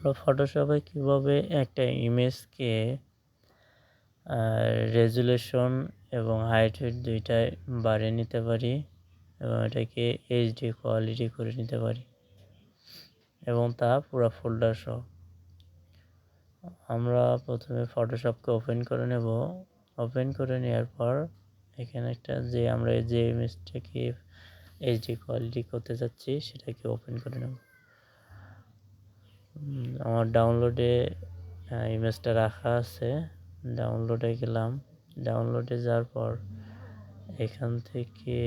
আমরা ফটোশপে কীভাবে একটা ইমেজকে রেজুলেশন এবং হাইট দুইটাই বাড়িয়ে নিতে পারি এবং এটাকে এইচডি কোয়ালিটি করে নিতে পারি এবং তা পুরো ফোল্ডার সহ। আমরা প্রথমে ফটোশপকে ওপেন করে নেব। ওপেন করে নেওয়ার পর এখানে আমরা যে ইমেজটাকে এইচডি কোয়ালিটি করতে চাচ্ছি সেটাকে ওপেন করে নেব। আমার ডাউনলোডে ইমেজটা রাখা আছে, ডাউনলোডে গেলাম। ডাউনলোডে যাওয়ার পর এখান থেকে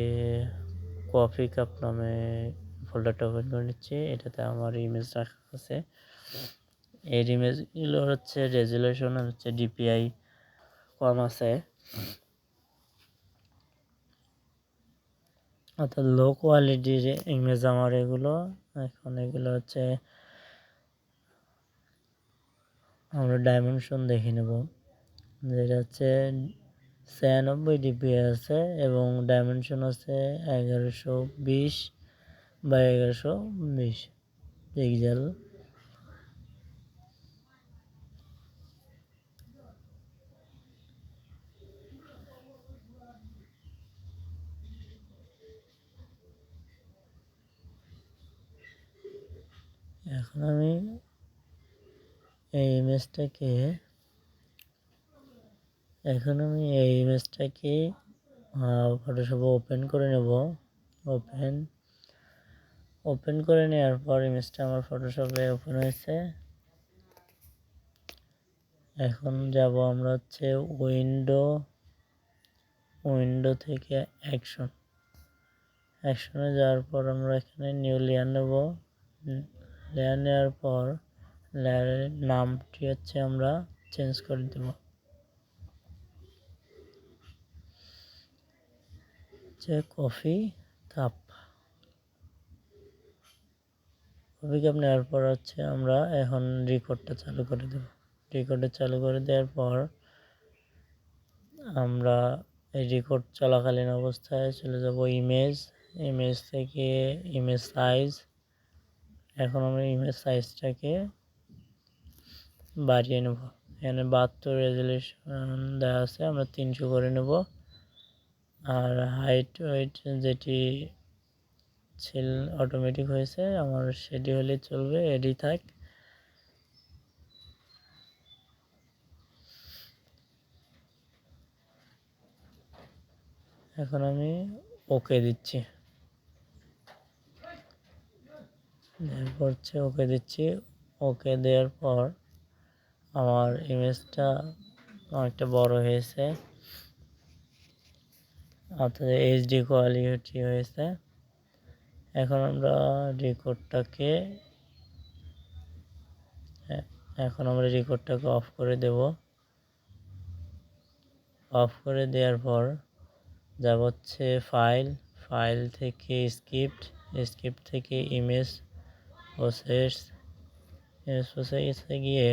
কফি কাপ নামে ফোল্ডারটা ওপেন করে নিচ্ছি। এটাতে আমার ইমেজ রাখা আছে। এই ইমেজগুলো হচ্ছে রেজুলেশন হচ্ছে ডিপিআই কম আছে, অর্থাৎ লো কোয়ালিটির ইমেজ আমার এগুলো। এখন এগুলো হচ্ছে আমরা ডাইমেনশন দেখে নেব, যেটা হচ্ছে 96 ডিপিআই আছে এবং ডাইমেনশন আছে 1120 বা 1120 পিক্সেল। এখন আমি এই ইমেজটাকে ফটোশপে ওপেন করে নেব। ওপেন করে নেওয়ার পর ইমেজটা আমার ফটোশপে ওপেন হয়েছে। এখন যাব আমরা হচ্ছে উইন্ডো থেকে অ্যাকশনে যাওয়ার পর আমরা এখানে নিউ লেয়ার নেব। লেয়ার নেওয়ার পর লেয়ারের নামটি হচ্ছে আমরা চেঞ্জ করে দেব, হচ্ছে কফি কাপ নেওয়ার পর হচ্ছে আমরা এখন রেকর্ডটা চালু করে দেব। রেকর্ডটা চালু করে দেওয়ার পর আমরা এই রেকর্ড চলাকালীন অবস্থায় চলে যাব ইমেজ থেকে ইমেজ সাইজ। এখন আমরা ইমেজ সাইজটাকে বাড়িয়ে নেব। এখানে 72 রেজুলেশন দেওয়া আছে, আমরা 300 করে নেব। আর হাইট ওয়েট যেটি ছিল অটোমেটিক হয়েছে, আমার সেটি হলে চলবে, এডি থাক। এখন আমি ওকে দিচ্ছি, ওকে দিচ্ছি। ওকে দেওয়ার পর আমার ইমেজটা অনেকটা বড় হয়েছে, অর্থাৎ এইচডি কোয়ালিটি হয়েছে। এখন আমরা রেকর্ডটাকে অফ করে দেব। অফ করে দেওয়ার পর যাব হচ্ছে ফাইল থেকে স্ক্রিপ্ট থেকে ইমেজ প্রসেসে গিয়ে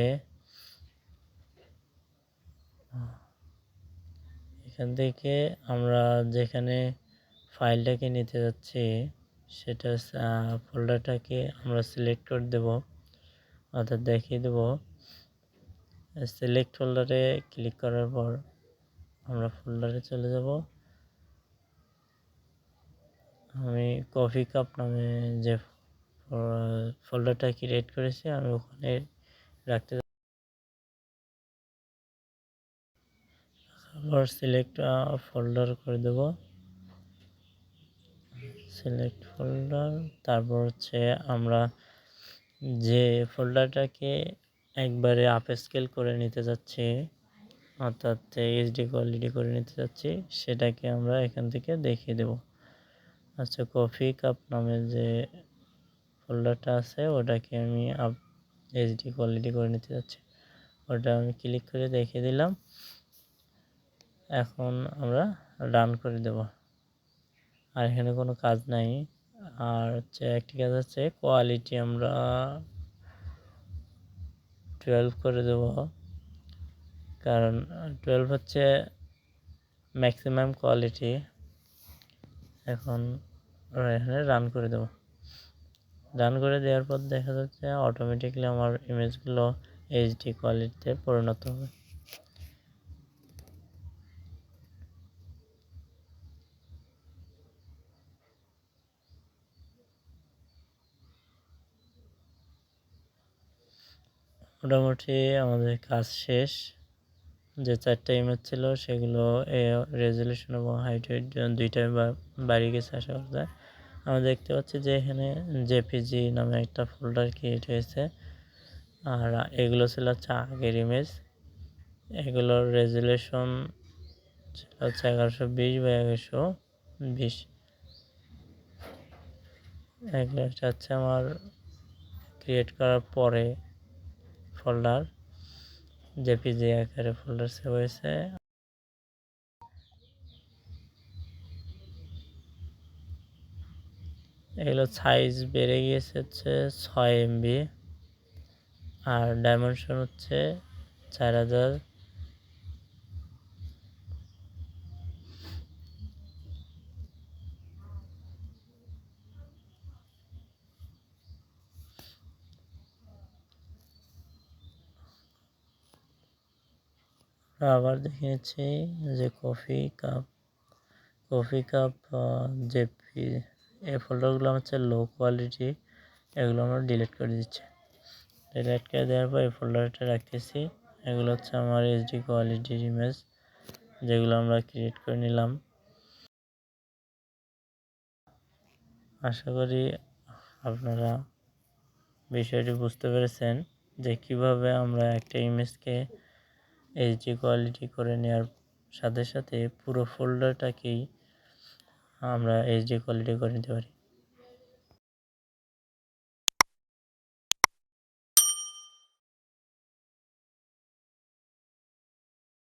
এখান থেকে আমরা যেখানে ফাইলটাকে নিতে যাচ্ছি সেটা ফোল্ডারটাকে আমরা সিলেক্ট করে দেব, অর্থাৎ দেখিয়ে দেব। সিলেক্ট ফোল্ডারে ক্লিক করার পর আমরা ফোল্ডারে চলে যাব। আমি কফি কাপ নামে যে ফোল্ডারটা ক্রিয়েট করেছি আমি ওখানে রাখতে আবার সিলেক্ট ফোল্ডার করে দেব, সিলেক্ট ফোল্ডার। তারপর হচ্ছে আমরা যে ফোল্ডারটাকে একবারে আপ স্কেল করে নিতে যাচ্ছি, অর্থাৎ এইচডি কোয়ালিটি করে নিতে যাচ্ছি, সেটাকে আমরা এখান থেকে দেখিয়ে দেব। আচ্ছা, কফি কাপ নামে যে ফোল্ডারটা আছে ওটাকে আমি এইচডি কোয়ালিটি করে নিতে যাচ্ছি, ওটা আমি ক্লিক করে দেখিয়ে দিলাম। এখন আমরা রান করে দেব। আর এখানে কোনো কাজ নাই। আর হচ্ছে একটি কাজ আছে, কোয়ালিটি আমরা 12 করে দেব, কারণ 12 হচ্ছে ম্যাক্সিমাম কোয়ালিটি। এখন এখানে রান করে দেব। রান করে দেওয়ার পর দেখা যাচ্ছে অটোমেটিকলি আমার ইমেজগুলো এইচডি কোয়ালিটিতে পরিণত হবে। মোটামুটি আমাদের কাজ শেষ। যে 4টা ইমেজ ছিল সেগুলো রেজলিউশন এবং হাইট দুইটাই বাড়িয়ে গেছে আশা করা যায়। আমরা দেখতে পাচ্ছি যে এখানে জেপিজি নামে একটা ফোল্ডার ক্রিয়েট হয়েছে। আর এগুলো ছিল হচ্ছে আগের ইমেজ। এগুলোর রেজলিউশন ছিল হচ্ছে 1120 বাই 1120। এগুলো হচ্ছে আমার ক্রিয়েট করার পরে ফোল্ডার, জেপিজি আকারে ফোল্ডার সেভ হয়েছে। এগুলো সাইজ বেড়ে গিয়েছে হচ্ছে 6 MB, আর ডাইমেনশন হচ্ছে 4000। আবার দেখে নিচ্ছি যে কফি কাপ জেপি এই ফোল্ডারগুলো হচ্ছে লো কোয়ালিটি, এগুলো আমরা ডিলিট করে দিচ্ছি। ডিলিট করে দেওয়ার পর এই ফোল্ডারটা রাখতেছি। এগুলো হচ্ছে আমার এইচডি কোয়ালিটির ইমেজ যেগুলো আমরা ক্রিয়েট করে নিলাম। আশা করি আপনারা বিষয়টি বুঝতে পেরেছেন যে কিভাবে আমরা একটা ইমেজকে এইচডি কোয়ালিটি করে নেওয়ার সাথে সাথে পুরো ফোল্ডারটাকেই আমরা এইচডি কোয়ালিটি করে নিতে পারি।